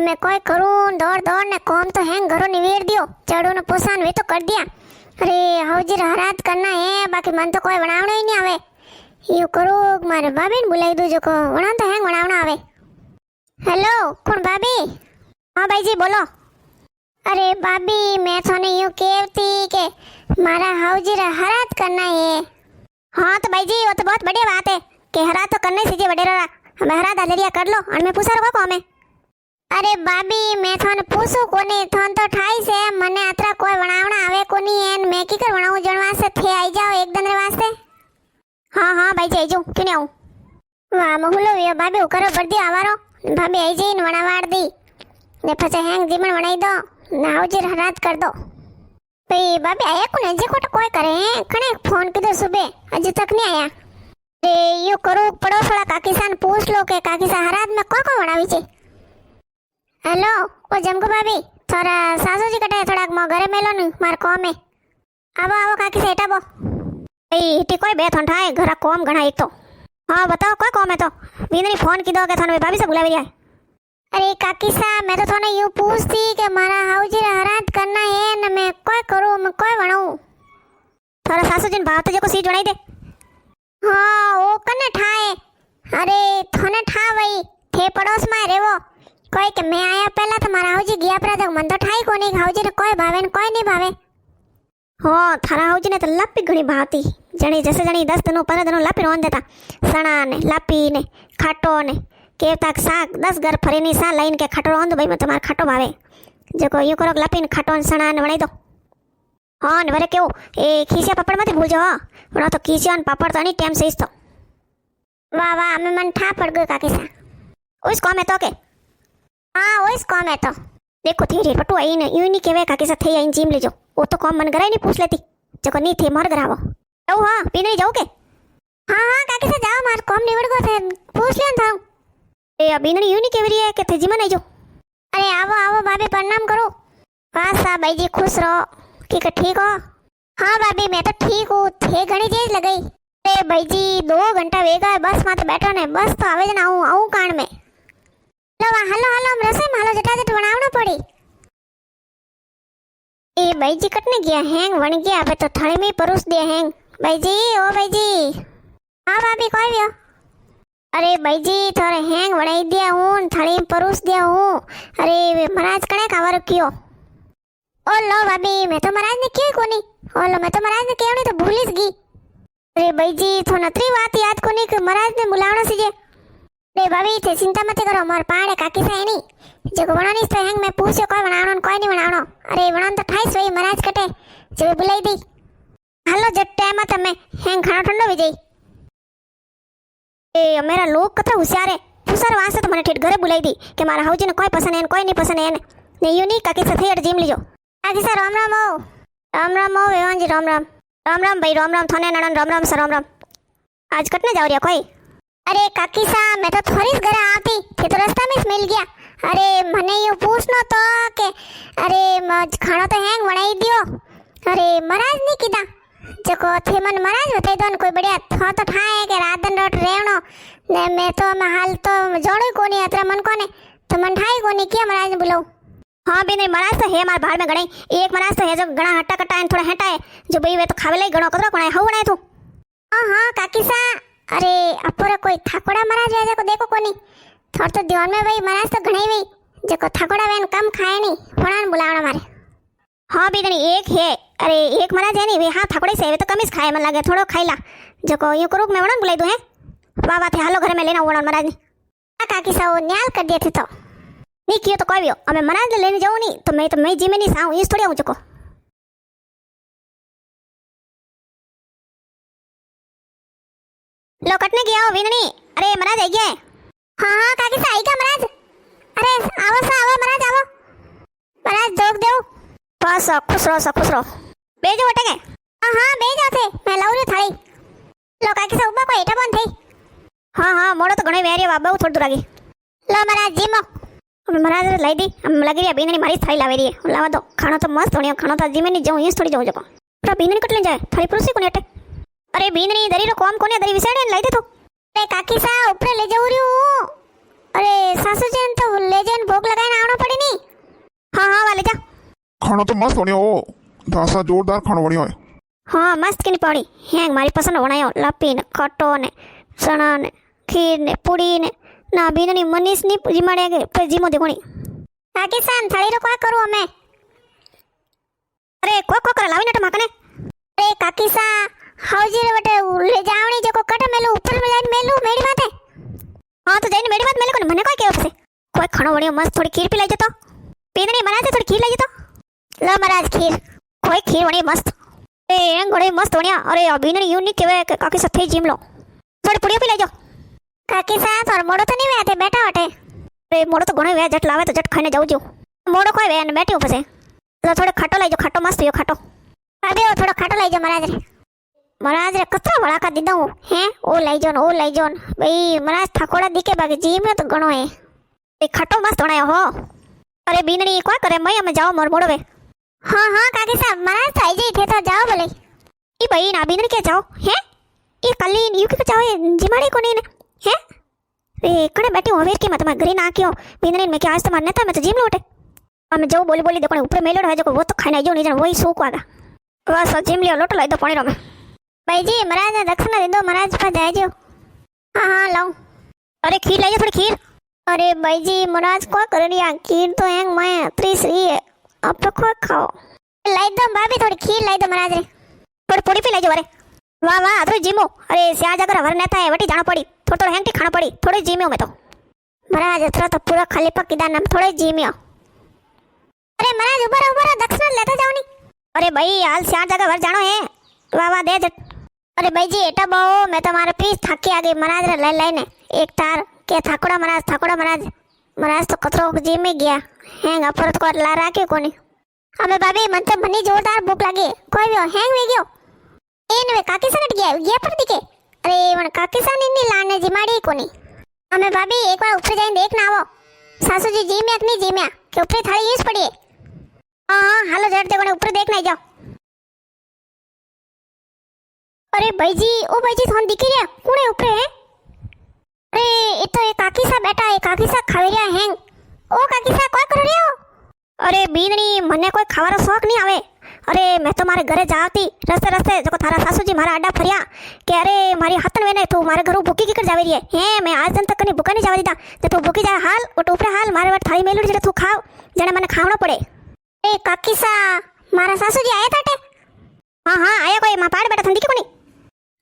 मैं कोई करूँ दौड़ दौड़ ने कौम तो हैंग घरों निवेड़ दियो चढ़ू ने पोसान वे तो कर दिया। अरे हवजी हरात करना है बाकी मन तो कोई बनावना ही नहीं आवे। यू करूँ मारे भाभी ने बुलाई दू जो को वणा तो हैंग बनावना आवे। हेलो कौन भाभी? हाँ भाई जी बोलो। अरे भाभी मैं थोने यूं कहती के मारा हवजी हरात करना है। हाँ तो भाई जी वो तो बहुत बढ़िया बात है कि हरात तो करने से बड़े रहा हमें हरात हलरिया कर लो और मैं पूछा रखो हमें। अरे भाभी मैं थोने पूछू कोनी थोन तो ठाई से मने अतरा कोई बनावना आवे कोनी एन मैं की कर बनाऊं जनवा से थे आई जाओ एक दिन रे वास्ते। हाँ हाँ भाई जी आई जाऊं क्यों नहीं आऊं। वाह महुलो ये भाभी करो बर्दी आवारो भाभी आई जी न वणावाड़ दी ने फसे हैंग जीमन बनाई दो नावजी हरात कर दो। भाई भाभी आया कौन है जी को तो कोई करे हैं कने फोन किधर सुबह अभी तक नहीं आया। अरे यू करो पड़ोस वाला काकी सान पूछ लो के काकी सा हरात में को बनावी छे। हेलो ओ जमको भाभी थोड़ा सासू जी कटे थोड़ा मो घरे मेलो न मार कोम है आवो आवो काकी से हटाबो। भाई इटी कोई बे थन ठाए घरा कोम घणा एक तो। हाँ बताओ कोई कोम है तो बींदरी फोन की दो के थने भाभी से बुलावी दिया। अरे काकी सा मैं तो थोड़ा यूं पूछती कि मारा हाउजी हरात करना है न मैं कोई करूं मैं कोई बनाऊं। थोड़ा सासू जी भाव तो जो को सीट बनाई दे। हाँ वो कने ठाए अरे थने ठा वही थे पड़ोस में रेवो कोई के मैं आया पहला तो मारा हाउजी गया पर तक मन तो ठाई कोनी हाउजी ने कोई भावे न कोई नहीं भावे। हो थारा हाउजी ने तो लपी घणी भावती जणी जैसे जणी 10 दिनों 15 दिनों लपी रोन देता सणा ने लपी ने खाटो ने के तक साग 10 घर फरीनी सा लाइन के खटो रोन दो भाई मैं तुम्हारा खटो भावे जो यूं करो लपीन खटो ने सणा ने बनाई दो। हाँ ने वरे क्यों ए खीसिया पापड़ मत भूल जाओ वणा तो खीसिया ने पापड़ तो नहीं टाइम से तो। वाह वाह हमें मन ठा पड़ गयो काकी सा उस कॉम है तो के। हाँ उस कॉम है तो देखो थी पटू आई ने यूं नहीं केवे काकी सा थे आई जीम ले जो वो तो कॉम मन कराई नहीं पूछ लेती जो नहीं थे मर करावो जाओ। हाँ पीने जाओ के। हाँ हाँ काकी सा जाओ मार कॉम निवड़ गयो थे पूछ लिया था ए अभी नहीं यूं नहीं केवरी है कि थे जीवन आई जो। अरे आवो आवो भाभी प्रणाम करो। वाह सा भाई जी खुश रहो कि ठीक हो। हाँ भाभी मैं तो ठीक हूँ थे घणी जेज लगाई। अरे भाई जी 2 घंटा वेगा बस में तो बैठो ने बस तो आवे जना आऊं आऊं कान में। हेलो हेलो हेलो हम रसोई मालो जटाजट बनावना पड़ी। ए भाई जी कटने गया हैंग बन गया अबे तो थाली में परोस दिया हैंग। भाई जी ओ भाई जी। हाँ भाभी कोई भी हो। अरे भाई जी थोड़े हैंग बनाई दिया हूँ थाली में परोस दिया हूँ। अरे महाराज कने खावा रखियो। ओ लो भाभी मैं तो महाराज ने क्यों कोनी ओ लो मैं तो महाराज ने क्यों नहीं तो भूलिस गई। अरे भाई जी थो नतरी बात याद कोनी कि महाराज ने बुलावना सीजे। अरे भाभी थे चिंता मत करो मोर पाड़े काकी से नहीं जो बनानी तो हैंग मैं पूछो कोई बनावनो कोई नहीं बनावनो। अरे बनान तो ठाई सोई महाराज कटे जो बुलाई दी। हालो जट टाइम तमे हैंग खाना ठंडो भी जाई। ए मेरा लोग कतरा होशियार है पूछर वास्ते तो मने ठेठ घरे बुलाई दी कि मारा हाउजी ने कोई पसंद है कोई नहीं पसंद है ने यू नहीं काकी से थे अड़ जीम लीजो। काकी सा राम राम ओ वेवान जी राम राम। राम राम भाई राम राम थने नणन राम राम सर राम राम। आज कटने जाओ रिया कोई। अरे काकी सा मैं तो थोड़ी घरे आती थे तो रास्ता में मिल गया। अरे मने यू पूछनो तो के अरे खाना तो हैंग बनाई दियो। अरे महाराज ने कीधा जको थे मन महाराज बताई दो कोई बढ़िया था तो ठाए के रात दिन रोट रेवनो ने मैं तो हाल तो जोड़ो कोनी अतरा मन कोने तो मन ठाई कोनी क्या महाराज ने बुलाओ। हाँ भी नहीं महाराज तो है मार बाहर में गणे एक महाराज तो है जो गणा हट्टा कट्टा है थोड़ा हटा है जो भाई वे तो खावे ले गणो कतरो कोना हव बनाए तू। हाँ हाँ काकी सा अरे अपोरा कोई थाकोड़ा महाराज वैसे को देखो कोनी थोड़ा तो दीवान में भाई महाराज तो घणे भाई जो थाकोड़ा वेन कम खाए नहीं होना बुलावना मारे। हाँ भी नहीं एक है अरे एक महाराज है नहीं वे हाँ थाकोड़े से वे तो कम ही खाए मन लगे थोड़ो खाईला जो को यूं करूँ मैं वड़न बुलाई दूँ है वाह वाह थे हालो घर में लेना वड़न महाराज ने काकी सा वो न्याल कर दिए थे तो नहीं कियो तो कोई भी हो हमें महाराज लेने जाऊँ नहीं तो मैं जी में नहीं साऊँ इस थोड़ी आऊँ चुको। लो कटने गया हो विननी। अरे महाराज आई गया है। हाँ हाँ काकी सा आई क्या महाराज। अरे आवो सा आवो महाराज आवो महाराज जोक देव बस खुश रहो बेजो हटेंगे। हाँ हाँ बेजो थे मैं लाऊं रे थाली। लो काकी सा उबा को हेठा बंद थई। हाँ हाँ मोड़ो तो घणे वेरियो बाबा थोड़ी दूर आगे। लो महाराज जीमो हमें महाराज लाई दी हम लगी रही बीननी मारी थाली लावे रही है लावा दो खाना तो मस्त होनी खाना तो जी में नहीं जाऊँ ये थोड़ी जाऊँ जको पूरा बीननी कट ले जाए थाली पुरुषी को नेटे। अरे बीननी दरी रो कॉम कोने दरी विसाड़े लाई दे तो। अरे काकी सा ऊपर ले जाऊ रही हूँ। अरे सासू जी तो ले जान भोग लगाए ना आवनो ખાણો તો મસ્ત વણ્યો હો ધાસા જોરદાર ખાણો વણ્યો હોય હા મસ્ત કે પડી હેંગ મારી પસંદ વણાયો લપી ને ખટો ને ચણા ને ખીર ને પૂડી ને ના બીનની મનીષ ની જીમાડે કે પછી જીમો દેખણી પાકિસ્તાન થાળી રો કા કરું અમે અરે કો કર લાવીને ટમાકને અરે કાકીસા હાઉજી રે વટે લે જાવણી જો કો કટ મેલું ઉપર જઈને મેલું મેડી માથે હા તો જઈને મેડી માથે મેલું કોને મને કોઈ કેવું પછી કોઈ ખાણો વણ્યો મસ્ત થોડી ખીર પી લઈ જતો પીનની મરાજે થોડી ખીર લઈ જતો લો મરાજ ખીર કોઈ ખીર વણી મસ્ત એ એંગ ગોડે મસ્ત વણ્યા અરે આ બીનની યુનિક કહેવાય કે કાકી સાથે જીમ લો થોડી પુડીઓ પી લેજો કાકી સા થોર મોડો તો નહીં વેતે બેઠા વટે અરે મોડો તો ઘણો વે જટ લાવે તો જટ ખાઈને જાઉં છું મોડો કોઈ વે ને બેઠ્યો પછી તો થોડો ખાટો લઈ જો ખાટો મસ્ત યો ખાટો ભાભી થોડો ખાટો લઈ જો મહારાજ રે કતરા વળાકા દીધા હું હે ઓ લઈ જો ને ઓ લઈ જો ને ભાઈ મહારાજ ઠાકોડા દીકે બાકી જીમ તો ઘણો હે એ ખાટો મસ્ત વણાયો હો અરે બીનડી કોઈ કરે મય અમે જાઓ મોર મોડો વે हाँ हाँ काकी साहब महाराज थाई जी थे तो जाओ बोले ई भाई ना बिनर के जाओ हैं ये कल्ली यू के जाओ जिमाड़ी कोनी ने हैं रे कड़े बैठी हूं वेर के मत मैं घरे ना क्यों बिनर में क्या आज तो मरने था मैं तो जिम लौटे हम जाओ बोली बोली देखो ऊपर मेलो है जो वो तो खाना जो नहीं जान वही सूक वागा बस जिम लियो लोटो लाई दो पानी रो में भाई जी महाराज ने दक्षिणा दे दो महाराज पर जाए जो हाँ हाँ लाऊं अरे खीर लाइए थोड़ी खीर अरे भाई जी महाराज को कर रिया खीर तो हैंग मैं त्रिश्री है अब तो खोद खाओ लाई दो भाभी थोड़ी खीर लाई दो महाराज रे थोड़ी पूरी पी लेजो अरे वाह वाह अरे जीमो अरे स्या जगर वर नेता है वटी जानो पड़ी थोड़ा थोड़ा हैंगटी खाना पड़ी थोड़ी जीमियो में तो महाराज अथरा तो पूरा खाली पक्की दान हम थोड़े जीमियो अरे महाराज ऊपर दक्षिणा लेता जाओ नी अरे भाई हाल स्या जगर वर जानो है वाह वाह दे जट अरे भाई जी एटा बो मैं तुम्हारे पीस थकी आ गई महाराज रे ले लेने एक तार के थाकोड़ा महाराज महाराज तो कतरो जी में गया हैंग अपरत को ला राखे कोनी हमें भाभी मन तो बनी जोरदार भूख लगी कोई भी हैंग वे गयो एन वे काकी सनट गया पर दिखे अरे वन काकी सन इन्नी लाने जिमाड़ी कोनी हमें भाभी एक बार ऊपर जाइन देख ना आवो सासू जी जी में अपनी जी में के ऊपर थाली यूज पड़ी है हां हालो जट देखो ऊपर देख ना जाओ अरे भाई जी ओ भाई जी थोन दिखी रे कोने ऊपर है अरे ये तो एक काकी सा बैठा है काकी सा खावे रिया हैंग ओ काकी सा कोई कर रियो अरे बीननी मने कोई खावारो शौक नहीं आवे अरे मैं तो मारे घरे जाती रस्ते रस्ते जो थारा सासू जी मारा अड्डा फरिया कि अरे मारी हाथन वेने तू मारे घरू भूखी की कर जावे रिये हे मैं आज दिन तक कनी भूखा नहीं जावे दीदा ते तू भूखी जा हाल ओ ऊपर हाल मारे वर थाली मेलुड़ी जे तू खाव जने मने खावणो पड़े ए काकी सा मारा सासू जी आया थाटे हां आया कोई मा पाड़ बैठा थंदी के कोनी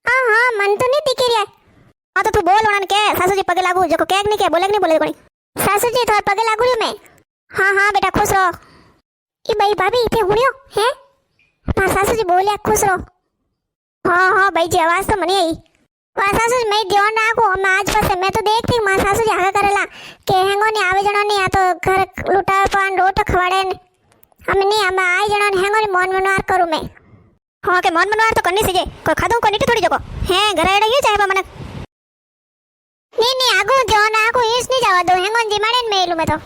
हां मन तो नहीं दिखे रिया हाँ तो तू बोल उन्होंने क्या सासू जी पगे लागू जो क्या नहीं क्या बोले कोई सासू जी थोड़ा पगे लागू मैं हाँ हाँ बेटा खुश रहो ये भाई भाभी इतने हुड़ियो हैं मां सासू जी बोलिया खुश रहो हाँ हाँ भाई जी आवाज तो मनी आई मां सासू जी मैं ध्यान राखो हम आज पास मैं तो देखती मां सासू जी आगे करेला के हेंगो ने आवे जणो ने आ तो घर लुटा पान रोट खवाड़े ने हम नहीं हम आई जणो ने हेंगो ने मन मनवार करूं मैं हाँ के मन मनवार तो करनी सीजे कोई खादू को नीट थोड़ी जगो हैं घर आड़े ये चाहे मने नहीं आगो जो ना आगो इस नहीं जावा दो हेंगोन जी मारे मेलू में तो